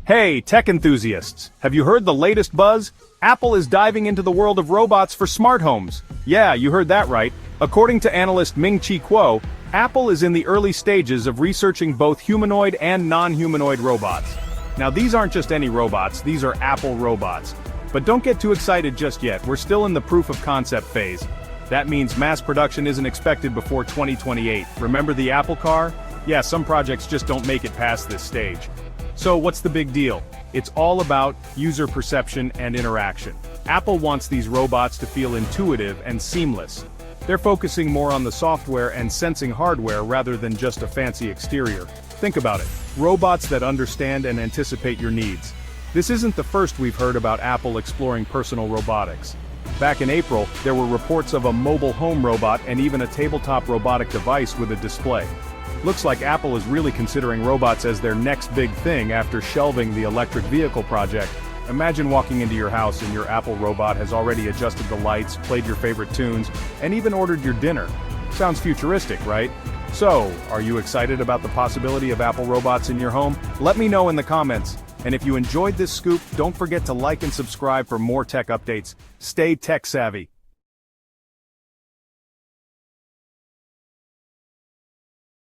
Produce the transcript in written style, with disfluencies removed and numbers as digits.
Hey, tech enthusiasts! Have you heard the latest buzz? Apple is diving into the world of robots for smart homes. Yeah, you heard that right. According to analyst Ming-Chi Kuo, Apple is in the early stages of researching both humanoid and non-humanoid robots. Now these aren't just any robots, these are Apple robots. But don't get too excited just yet, we're still in the proof of concept phase. That means mass production isn't expected before 2028. Remember the Apple car? Yeah, some projects just don't make it past this stage. So what's the big deal? It's all about user perception and interaction. Apple wants these robots to feel intuitive and seamless. They're focusing more on the software and sensing hardware rather than just a fancy exterior. Think about it. Robots that understand and anticipate your needs. This isn't the first we've heard about Apple exploring personal robotics. Back in April, there were reports of a mobile home robot and even a tabletop robotic device with a display. Looks like Apple is really considering robots as their next big thing after shelving the electric vehicle project. Imagine walking into your house and your Apple robot has already adjusted the lights, played your favorite tunes, and even ordered your dinner. Sounds futuristic, right? So, are you excited about the possibility of Apple robots in your home? Let me know in the comments. And if you enjoyed this scoop, don't forget to like and subscribe for more tech updates. Stay tech savvy.